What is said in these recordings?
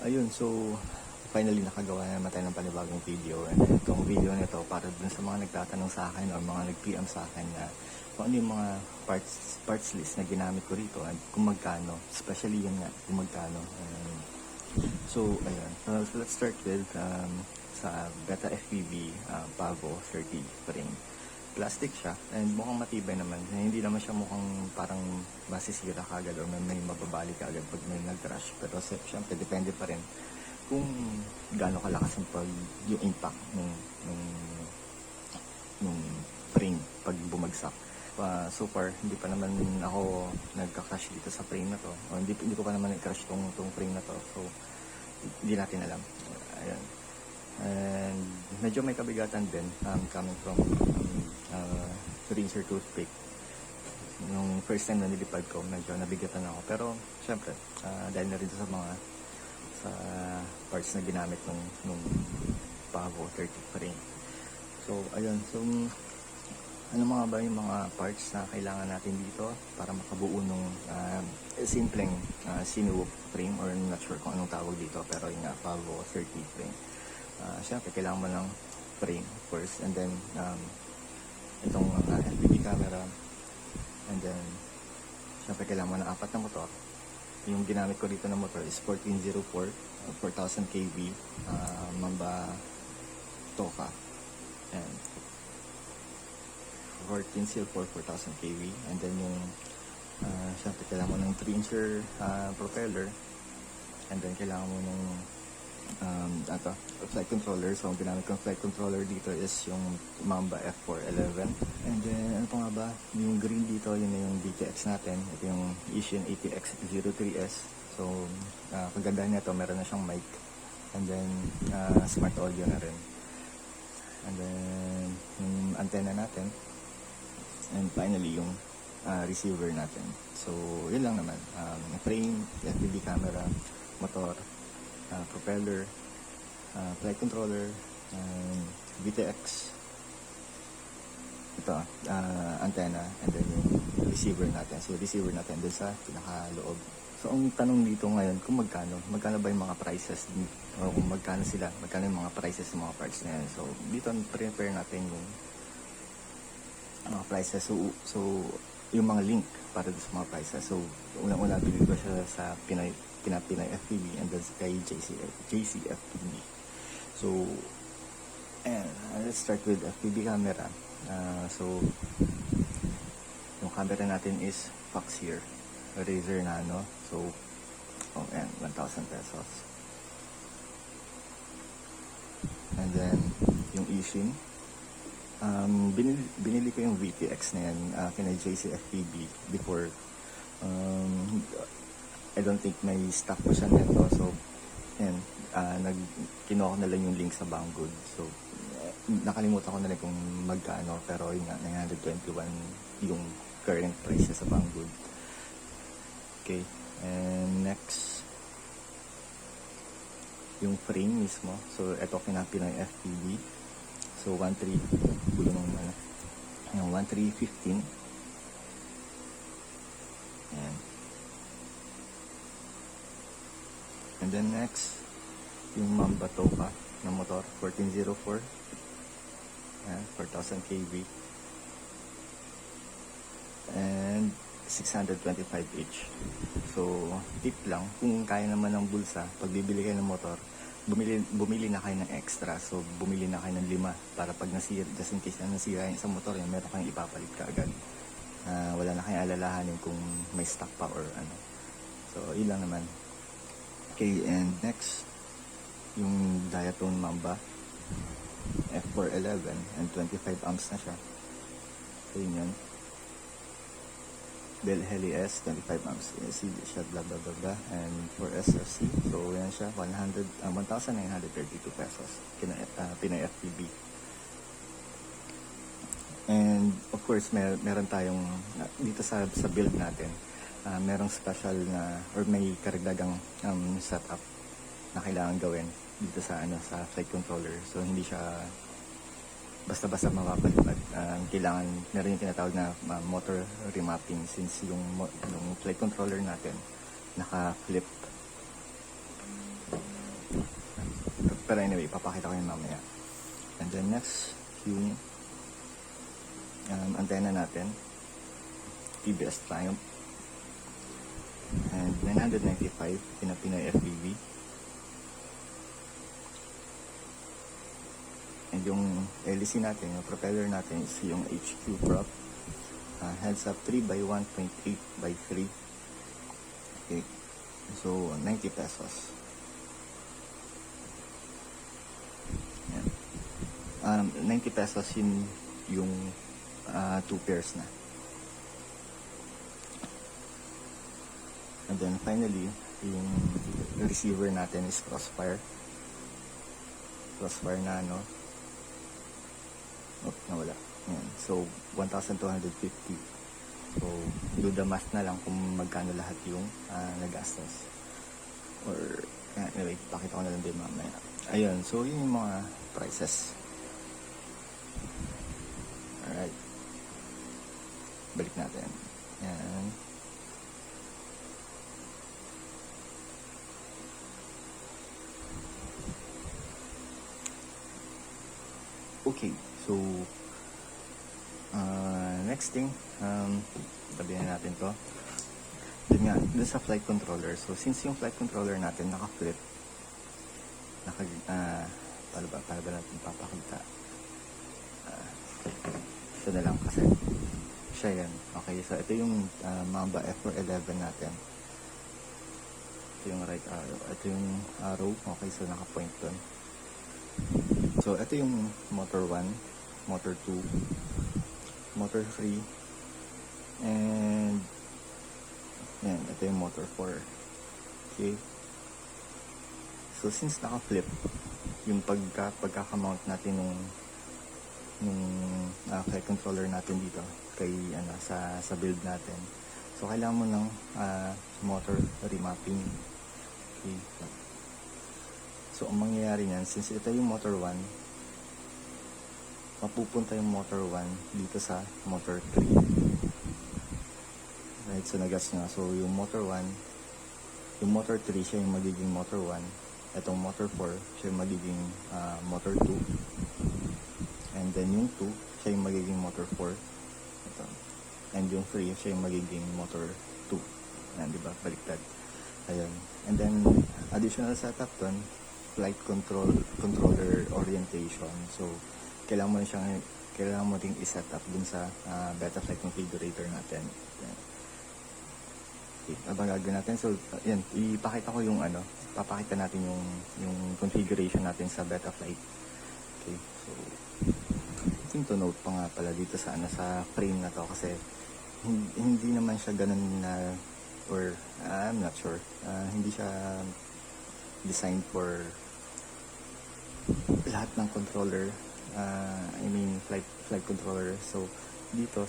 Ayun, so finally nakagawa na naman tayo ng panibagong video. And then, itong video na ito para dun sa mga nagtatanong sa akin or mga nag-PM sa akin na kung ano yung mga parts list na ginamit ko rito at kung magkano, especially yun nga, kung magkano. So ayun, so let's start with sa Beta FPV Pavo 30 frame. Plastic siya and mukhang matibay naman. Hindi naman siya mukhang parang masisira kagad o may mababali kagad pag may nag-crash. Pero syempre depende pa rin kung gaano kalakas yung impact nung frame pag bumagsak. So far, hindi pa naman ako nagka-crash dito sa frame na to. O hindi ko pa naman nag-crash tong frame na to. So, hindi natin alam. Ayan. And medyo may kabigatan din coming from Ranger toothpick. Nung first time na nilipad ko, medyo nabigatan ako. Pero, syempre, dahil na rin sa parts na ginamit nung Pavo 30 frame. So, ayun. So, ano mga ba yung mga parts na kailangan natin dito para makabuo nung simpleng Sinuwook frame, or not sure kung anong tawag dito, pero yung Pavo 30 frame. Siyempre, kailangan mo ng frame first, and then itong FPV camera, and then siyempre kailangan mo ng 4 na motor. Yung ginamit ko dito na motor is 1404 4000 kV Mamba Toka, and 1404 4000 kV, and then yung siyempre kailangan mo ng 3-incher propeller, and then kailangan mo ng flight controller. So ang ginamit kong flight controller dito is yung Mamba F411, and then ano pa nga ba, yung green dito, yun na yung DTX natin. Ito yung Ishin ATX03S. So kagandahan nito, meron na siyang mic, and then smart audio na rin, and then yung antenna natin, and finally yung receiver natin. So yun lang naman, frame, FPV camera, motor, propeller, flight controller, VTX, ito, antenna, and then yung receiver natin. So receiver natin doon sa pinakaloob. So ang tanong dito ngayon, kung magkano ba yung mga prices, o kung magkano yung mga prices ng mga parts na yan. So dito prepare natin yung mga prices. So yung mga link para sa mga prices. So unang-una bili ko siya sa Pinay FPV, and then kay JC FPV. So and let's start with FPV camera. So yung camera natin is Fox here, Razer Nano. So and 1,000 pesos. And then yung Ishin, binili ko yung VTX na yan kina JC FPV before. I don't think may stock pa siya nito. So, yan, kinuha ko na lang yung link sa Banggood. So, nakalimutan ko na lang kung magkano, pero yun nga, 921 yung current price sa Banggood. Okay, and next, yung frame mismo. So, ito Pinay FPV. So, 1.3, gulo nung yung 1.315. Ayan. And then next, yung Mamba Toka na motor, 1404. Ayan, 4,000 kV. And 625 each. So, tip lang, kung kaya naman ng bulsa, pag bibili kayo ng motor, bumili na kayo ng extra. So, bumili na kayo ng 5 para pag nasira, just in case na nasira yung sa motor, yun, meron kayong ipapalit ka agad. Wala na kayong alalahanin kung may stock pa or ano. So, yun lang naman. Okay, and next, yung Diatone Mamba F411, and 25 amps na siya. So, yun yan. Bell Heli S, 25 amps. CD siya, blah blah blah blah. And for SFC, so yan siya, 1,932 pesos. Pinay FPV. And of course, meron tayong, dito sa build natin, merong special na, or may karagdagang setup na kailangan gawin dito sa sa flight controller. So hindi siya basta-basta mapapalipad. Kailangan meron yung tinatawag na motor remapping, since yung flight controller natin naka-flip Pero anyway, papakita ko yun mamaya. And then next, yung antenna natin. TBS Triumph. And 995, Pinoy FPV. And yung LEC natin, yung propeller natin is yung HQ prop. Heads up 3 by 1.8 by 3. Okay. So, 90 pesos. Yan. 90 pesos yung 2 pairs na. And then finally, yung receiver natin is Crossfire. Crossfire na ano. Oh, nawala. Yan. So, 1,250. So, do the math na lang kung magkano lahat yung nagastos. Or, anyway, pakita ko na lang din mamaya. Ayun, so yun yung mga prices. Alright. Balik natin. Yan. Okay, so next thing, sabihin natin to. Yun nga, dun sa flight controller. So since yung flight controller natin naka-flip, paano ba natin papakita? Ito na lang kasi siya yan. Okay, so ito yung Mamba F411 natin. Ito yung right arrow. Ito yung arrow. Okay, so naka-point dun. So, ito yung motor 1, motor 2, motor 3, and yan, ito yung motor 4. Okay. So, since naka-flip, yung pagkakamount natin nung flight controller natin dito, sa build natin. So, kailangan mo ng motor remapping. Okay. So, ang mangyayari niyan, since ito yung motor 1, mapupunta yung motor 1 dito sa motor 3. Right, so nagas nga. So, yung motor 1, yung motor 3, siya yung magiging motor 1. Itong motor 4, siya yung magiging motor 2. And then yung 2, siya yung magiging motor 4. Ito. And yung 3, siya yung magiging motor 2. Yan, diba? Baliktad. Ayun. And then, additional setup dun, flight controller orientation. So, kailangan mo ring i-set up dun sa beta flight configurator natin. Okay, abang gagawin natin. So, yan, papakita natin yung configuration natin sa beta flight. Okay, so, thing to note pa nga pala dito sa frame na to kasi hindi naman siya ganun na, or I'm not sure, hindi siya designed for lahat ng controller, flight controller. So dito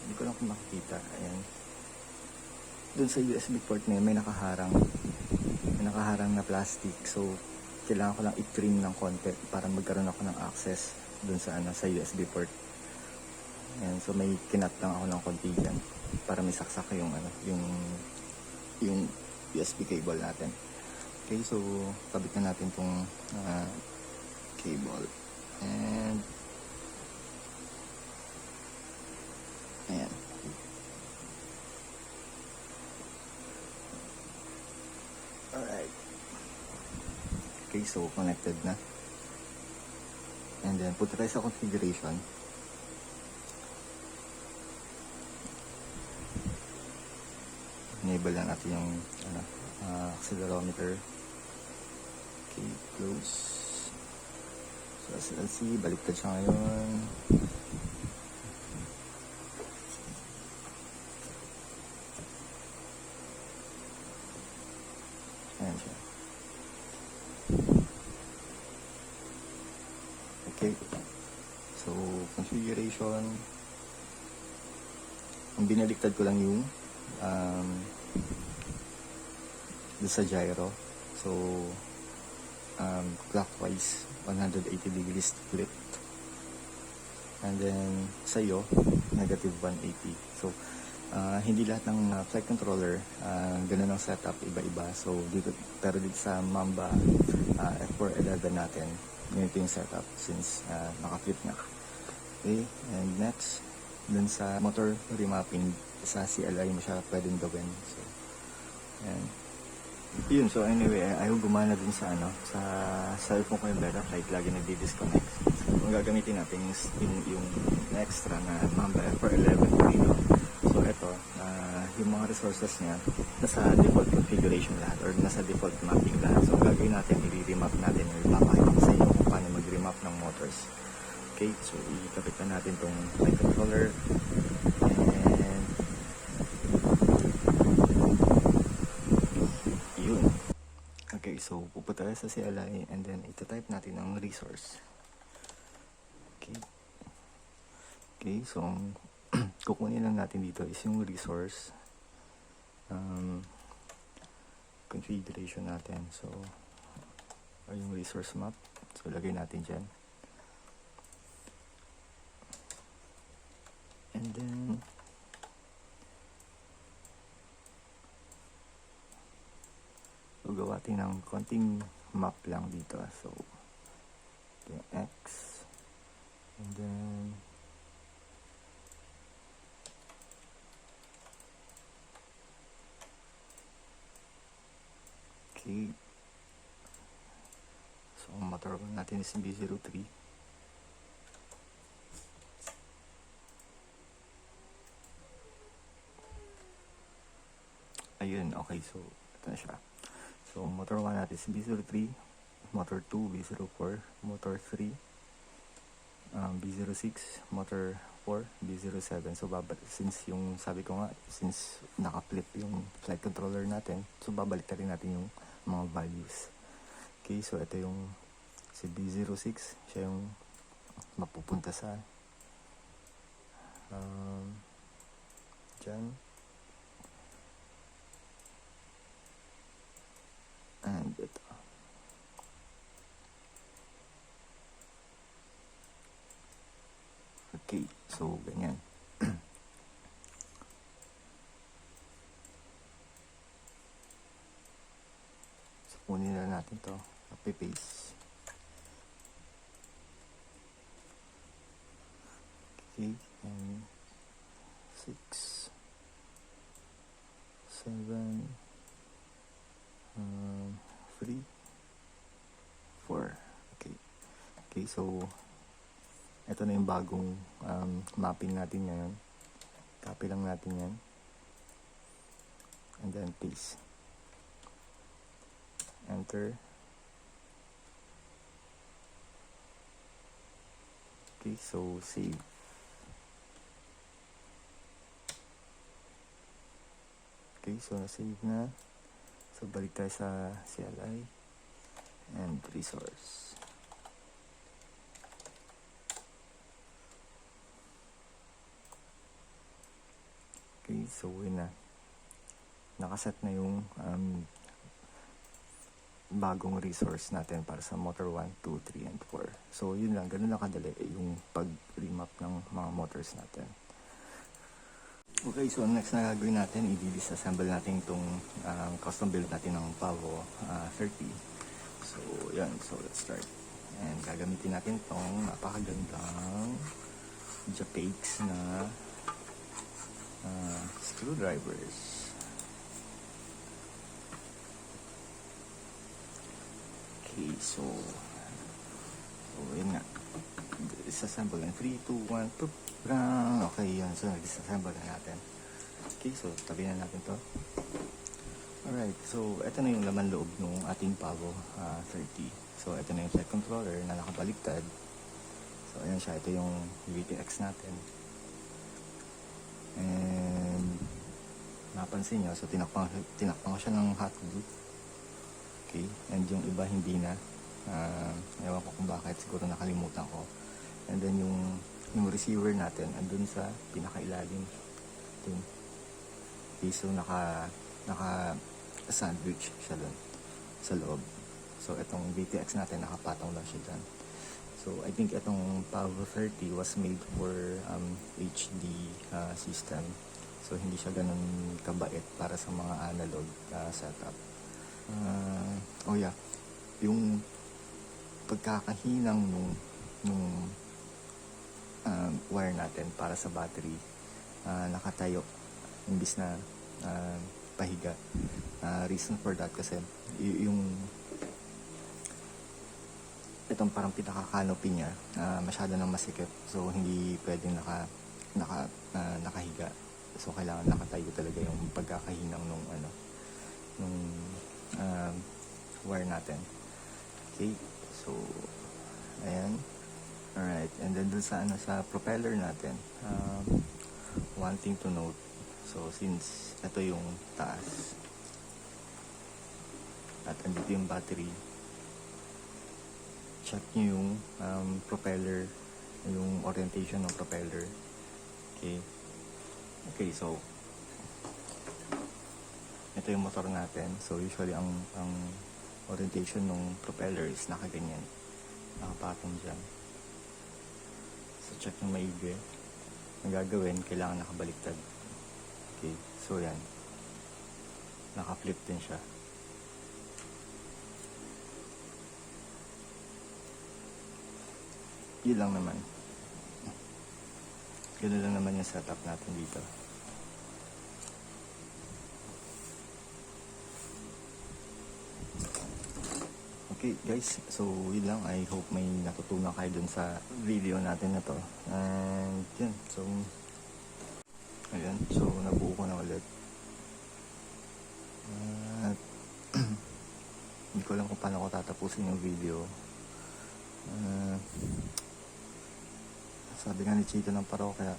hindi ko lang kung makikita, ayan, dun sa USB port na yun, may nakaharang na plastic. So kailangan ko lang i-trim ng konti para magkaroon ako ng access dun sa USB port. Ayan, so may kinat lang ako ng konti dyan para may saksak yung USB cable natin. Okay, so kabit na natin tong cable. And ayan. Alright. Okay, so connected na. And then punta tayo sa configuration. Enable lang natin yung accelerometer. Okay, close. So SLC, baliktad siya ngayon. Ayan siya. Okay. So, configuration. Ang binaliktad ko lang yung sa gyro. So, clockwise 180 degrees flip, and then sa'yo negative 180. So Hindi lahat ng flight controller ganun ang setup, iba-iba. So pero dito sa Mamba F411 natin, ganito yung setup since naka-flip nga. Okay, and next, dun sa motor remapping sa CLI mo siya pwedeng gawin. So, and yun. So anyway, ayaw gumana dun sa sa cellphone ko yung Betaflight, lagi nagdi-disconnect. So kung gagamitin natin yung extra na Mamba F411 dito. So ito, yung mga resources niya nasa default configuration lahat or nasa default mapping lahat. So gagawin natin, i-remap natin or ipapakita ko sa inyo kung paano mag-remap ng motors. Okay, so ikapit na natin tong flight controller and yun. Okay, so pupunta tayo sa CLI and then ita-type natin ang resource. Okay. Okay, so kukunin lang natin dito is yung resource configuration natin. So yung resource map. So lagay natin dyan. And then so gawa tayo ng konting map lang dito. So yung X and then okay. So ang motor natin is B03. Ayun, okay, so ito na siya. So motor 1 natin is B03, motor 2 B04, motor 3 B06, motor 4 B07. So since yung sabi ko nga, since naka-flip yung flight controller natin, so babalik na rin natin yung mga values. Okay, so ito yung si B06, siya yung mapupunta sa dyan. And ito. Okay, so ganyan. So kunin na natin to, copy-paste. Okay, and 6 7 3 4. Okay. Okay, so ito na yung bagong mapping natin ngayon. Copy lang natin yan. And then paste. Enter. Okay, so save. Okay, so na-save na. So balik tayo sa CLI and resource. Okay, so yun na. Nakaset na yung bagong resource natin para sa motor 1, 2, 3, and 4. So yun lang, ganun lang kadali yung pag-remap ng mga motors natin. Okay, so next na gagawin natin, i-disassemble natin itong custom build natin ng Pavo 30. So, yan. So, let's start. And gagamitin natin itong napakagandang Japex na screwdrivers. Okay, so yun nga. Disassemble in 3, 2, 1, poop. Okay, yun. So, disassemble na natin. Okay, so tabi na natin to. Alright, so ito na yung laman loob ng ating Pavo 30. So, ito na yung flight controller na nakabaliktad. So, ayan siya. Ito yung VTX natin. And napansin nyo, so tinakpan ko siya ng hot glue. Okay, and yung iba hindi na. Ewan ko kung bakit, siguro nakalimutan ko. And then yung receiver natin andun sa pinakailalim dun. Okay, so naka sandwich siya dun sa loob. So itong VTX natin nakapatong lang siya dun. So I think itong Pavo 30 was made for HD system. So hindi siya ganun kabait para sa mga analog setup. Oh yeah, yung pagkakahinang nung wire natin para sa battery, nakatayo imbis na pahiga. Reason for that kasi yung itong parang pinaka-canopy niya masyado nang masikip, so hindi pwedeng nakahiga. So kailangan nakatayo talaga yung pagkakahinang nung wire natin. Okay, so ayan. Alright, and then dun sa propeller natin, one thing to note, so since ito yung taas at andito yung battery, check nyo yung propeller, yung orientation ng propeller. Okay, so ito yung motor natin. So usually ang orientation ng propeller is nakaganyan, nakapatong dyan. So check yung maigi. Ang gagawin, kailangan nakabaliktad. Okay, so yan, naka-flip din siya. Yun lang naman. Ganun lang naman yung setup natin dito. Okay guys, so yun lang. I hope may natutunan kayo dun sa video natin na to. And yun, so ayan, so nabuo ko na ulit. At hindi ko alam kung paano ko tatapusin yung video. Sabi nga ni Chito ng parokya,